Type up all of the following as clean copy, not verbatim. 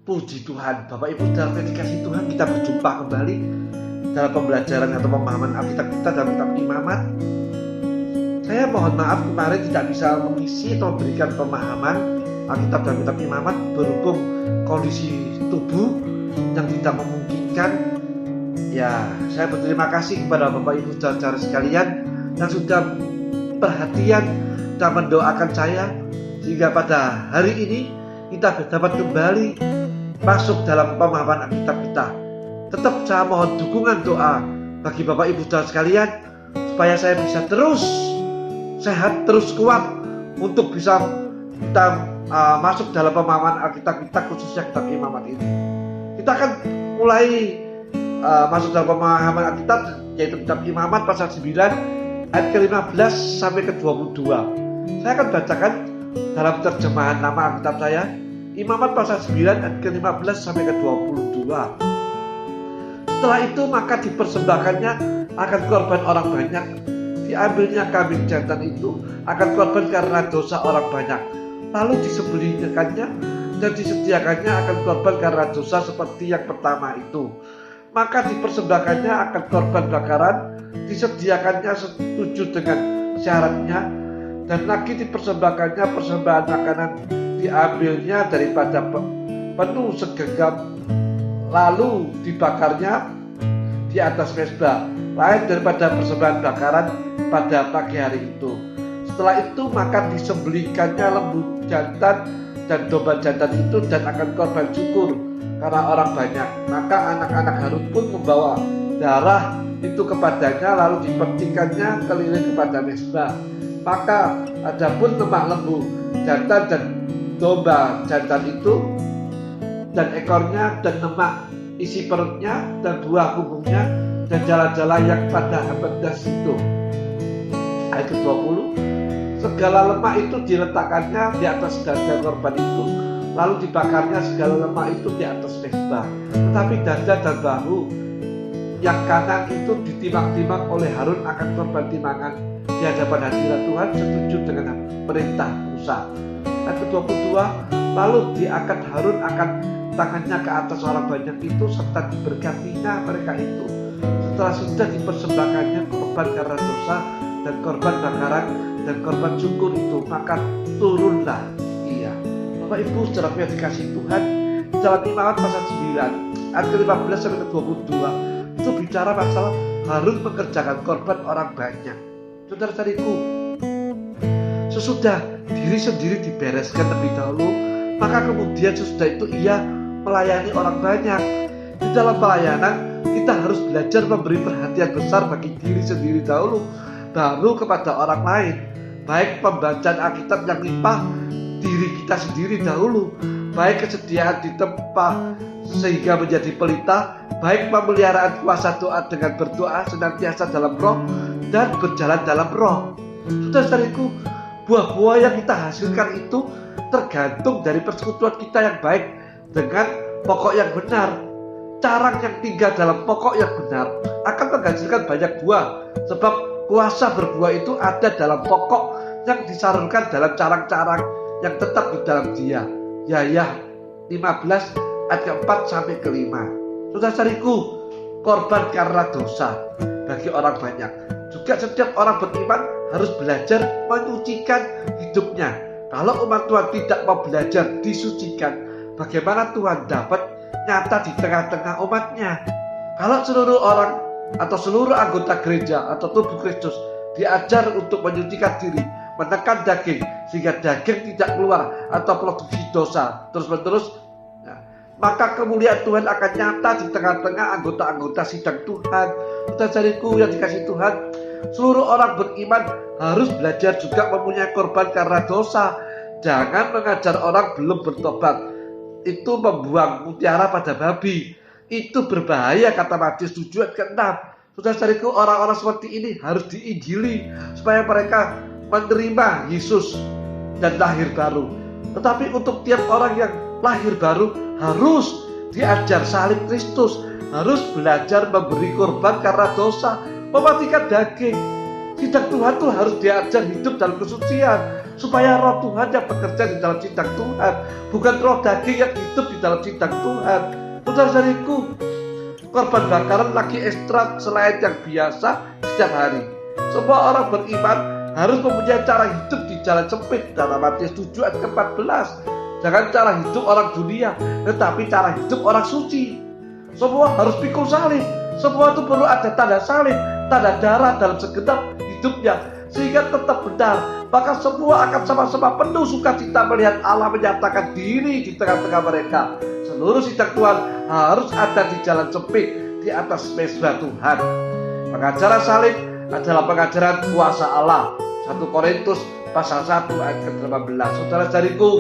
Puji Tuhan, Bapak Ibu dalam dikasih Tuhan, kita berjumpa kembali dalam pembelajaran atau pemahaman Alkitab kita dalam kitab Imamat. Saya mohon maaf kemarin tidak bisa mengisi atau memberikan pemahaman Alkitab dalam kitab Imamat berhubung kondisi tubuh yang tidak memungkinkan. Ya, saya berterima kasih kepada Bapak Ibu saudara sekalian yang sudah perhatian dan mendoakan saya sehingga pada hari ini kita dapat kembali masuk dalam pemahaman Alkitab kita. Tetap saya mohon dukungan doa bagi Bapak Ibu saudara sekalian supaya saya bisa terus sehat, terus kuat untuk bisa kita masuk dalam pemahaman Alkitab kita, khususnya kitab Imamat ini. Kita akan mulai masuk dalam pemahaman Alkitab, yaitu kitab Imamat pasal 9 ayat ke-15 sampai ke-22. Saya akan bacakan dalam terjemahan nama Alkitab saya, Imamat pasal 9 ayat ke-15 sampai ke-22. Setelah itu maka dipersembahkannya akan korban orang banyak, diambilnya kambing jantan itu akan korban karena dosa orang banyak, lalu disembelihkannya dan disediakannya akan korban karena dosa seperti yang pertama itu. Maka dipersembahkannya akan korban bakaran, disediakannya setuju dengan syaratnya, dan lagi dipersembahkannya persembahan makanan, diambilnya daripada penuh segenggam, lalu dibakarnya di atas mezbah, lain daripada persembahan bakaran pada pagi hari itu. Setelah itu maka disembelihkannya lembu jantan dan domba jantan itu dan akan korban syukur karena orang banyak. Maka anak-anak Harun pun membawa darah itu kepadanya, lalu dipercikannya keliling kepada mezbah. Maka adapun lemak lembu jantan dan domba jantan itu dan ekornya dan lemak isi perutnya dan buah punggungnya dan jala-jala yang pada pedas itu. Ayat ke-20, segala lemak itu diletakkannya di atas dada korban itu, lalu dibakarnya segala lemak itu di atas mezbah. Tetapi dada dan bahu yang kanan itu ditimang-timang oleh Harun akan korban timangan di hadapan hadirat Tuhan setuju dengan perintah Musa. Ayat ke-22, lalu diangkat Harun akan tangannya ke atas orang banyak itu serta diberkatinya mereka itu. Setelah sudah dipersembahkannya korban karena dosa dan korban bakaran dan korban syukur itu, maka turunlah ia. Bapak Ibu saudara yang dikasih Tuhan, dalam Imamat pasal 9 ayat ke-15 sampai ke-22 itu bicara masalah Harun mengerjakan korban orang banyak. Saudara-saudariku, sesudah diri sendiri dibereskan lebih dahulu, maka kemudian sesudah itu ia melayani orang banyak. Di dalam pelayanan kita harus belajar memberi perhatian besar bagi diri sendiri dahulu, baru kepada orang lain. Baik pembacaan Alkitab yang limpah diri kita sendiri dahulu, baik kesediaan di tempat sehingga menjadi pelita, baik pemeliharaan kuasa doa dengan berdoa senantiasa dalam roh dan berjalan dalam roh. Saudara-saudariku, buah-buah yang kita hasilkan itu tergantung dari persekutuan kita yang baik dengan pokok yang benar. Carang yang tinggal dalam pokok yang benar akan menghasilkan banyak buah, sebab kuasa berbuah itu ada dalam pokok yang disalurkan dalam carang-carang yang tetap di dalam dia. Yahya 15 ayat ke-4 sampai ke-5. Saudara-saudariku, korban karena dosa bagi orang banyak. Juga setiap orang beriman harus belajar menyucikan hidupnya. Kalau umat Tuhan tidak mau belajar disucikan, bagaimana Tuhan dapat nyata di tengah-tengah umatnya? Kalau seluruh orang atau seluruh anggota gereja atau tubuh Kristus diajar untuk menyucikan diri, menekan daging sehingga daging tidak keluar atau produksi dosa terus-menerus, maka kemuliaan Tuhan akan nyata di tengah-tengah anggota-anggota sidang Tuhan. Saudara-saudariku yang dikasih Tuhan, seluruh orang beriman harus belajar juga mempunyai korban karena dosa. Jangan mengajar orang belum bertobat, itu membuang mutiara pada babi. Itu berbahaya, kata Matius 7 ayat ke-6. Saudara-saudariku, orang-orang seperti ini harus diinjili supaya mereka menerima Yesus dan lahir baru. Tetapi untuk tiap orang yang lahir baru harus diajar salib Kristus, harus belajar memberi korban karena dosa, mematikan daging. Sidang Tuhan tuh harus diajar hidup dalam kesucian, supaya roh Tuhan yang bekerja di dalam sidang Tuhan, bukan roh daging yang hidup di dalam sidang Tuhan. Saudara-saudariku, korban bakaran lagi ekstra selain yang biasa setiap hari. Semua orang beriman harus mempunyai cara hidup di jalan sempit dalam Matius 7 ayat ke-14. Jangan cara hidup orang dunia, tetapi cara hidup orang suci. Semua harus pikul salib. Semua itu perlu ada tanda salib, tanda darah dalam segenap hidupnya, sehingga tetap benar. Maka semua akan sama-sama penuh sukacita melihat Allah menyatakan diri di tengah-tengah mereka. Seluruh sidang Tuhan harus ada di jalan sempit di atas mezbah Tuhan. Pengajaran salib adalah pengajaran kuasa Allah. 1 Korintus pasal 1 ayat ke-18. Saudara-saudariku,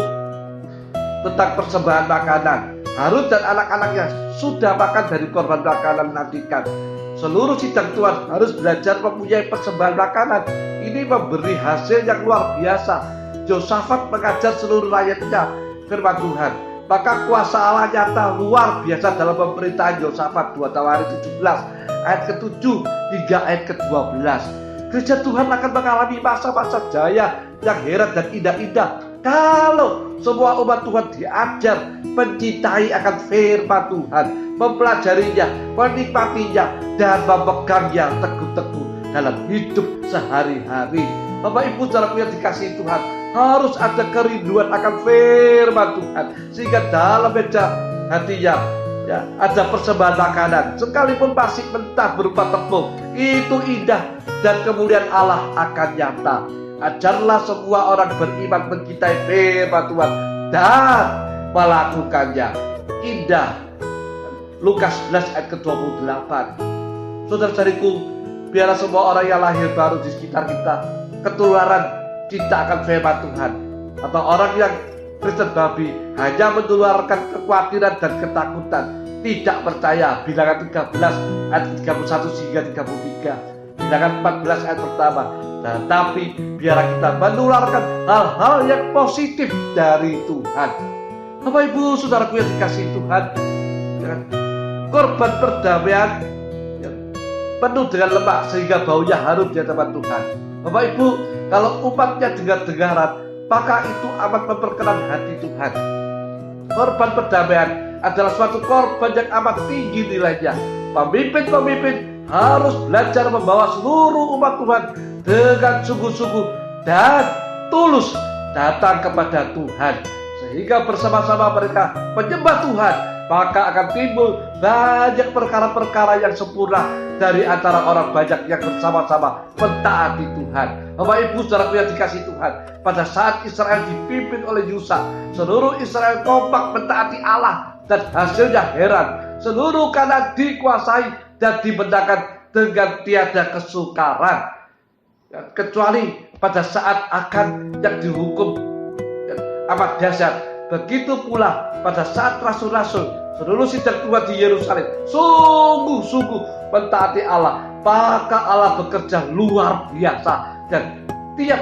tentang persembahan makanan, Harun dan anak-anaknya sudah makan dari korban makanan menantikan. Seluruh sidang Tuhan harus belajar mempunyai persembahan makanan. Ini memberi hasil yang luar biasa. Yosafat mengajar seluruh rakyatnya firman Tuhan. Maka kuasa Allah nyata luar biasa dalam pemerintahan Yosafat. 2 Tawarikh 17 ayat ke-7 hingga ayat ke-12. Gereja Tuhan akan mengalami masa-masa jaya yang heran dan indah-indah kalau semua umat Tuhan diajar mencintai akan firman Tuhan, mempelajarinya, menikmatinya, dan memegangnya teguh-teguh dalam hidup sehari-hari. Bapak Ibu saudaraku yang dikasihi Tuhan, harus ada kerinduan akan firman Tuhan, sehingga dalam meja hatinya ada persembahan makanan, sekalipun masih mentah berupa tepung, itu indah dan kemuliaan Allah akan nyata. Ajarlah semua orang beriman mencintai firman Tuhan dan melakukannya. Indah. Lukas 11 ayat ke-28. Saudara-saudariku, biarlah semua orang yang lahir baru di sekitar kita, ketularan cinta akan firman Tuhan. Atau orang yang Kristen babi hanya menularkan kekhawatiran dan ketakutan, tidak percaya. Bilangan 13 ayat 31 hingga 33. Bilangan 14 ayat pertama. Tetapi biarlah kita menularkan hal-hal yang positif dari Tuhan. Bapak Ibu saudaraku yang dikasihi Tuhan, korban perdamaian yang penuh dengan lemak sehingga baunya harum di hadapan Tuhan. Bapak Ibu, kalau umatnya dengar-dengaran, maka itu amat memperkenan hati Tuhan. Korban perdamaian adalah suatu korban yang amat tinggi nilainya. Pemimpin-pemimpin harus belajar membawa seluruh umat Tuhan dengan sungguh-sungguh dan tulus datang kepada Tuhan, sehingga bersama-sama mereka menyembah Tuhan. Maka akan timbul banyak perkara-perkara yang sempurna dari antara orang banyak yang bersama-sama mentaati Tuhan. Bapak Ibu saudaraku yang dikasihi Tuhan, pada saat Israel dipimpin oleh Yusa, seluruh Israel kompak mentaati Allah dan hasilnya heran. Seluruh Kanaan dikuasai dan dimenangkan dengan tiada kesukaran, kecuali pada saat Akan yang dihukum amat dahsyat. Begitu pula pada saat rasul-rasul, seluruh sidang Tuhan di Yerusalem sungguh-sungguh mentaati Allah, maka Allah bekerja luar biasa dan tiap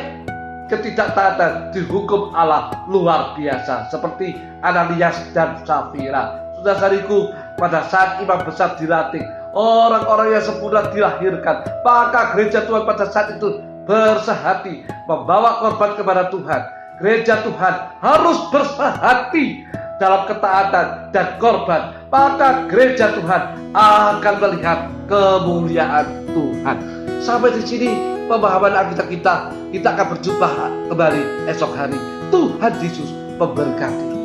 ketidaktaatan dihukum Allah luar biasa, seperti Ananias dan Safira. Saudara-saudariku, pada saat imam besar dilantik, orang-orang yang sempurna dilahirkan, maka gereja Tuhan pada saat itu bersehati membawa korban kepada Tuhan. Gereja Tuhan harus bersehati dalam ketaatan dan korban, maka gereja Tuhan akan melihat kemuliaan Tuhan. Sampai di sini pemahaman Alkitab kita. Kita akan berjumpa kembali esok hari. Tuhan Yesus memberkati.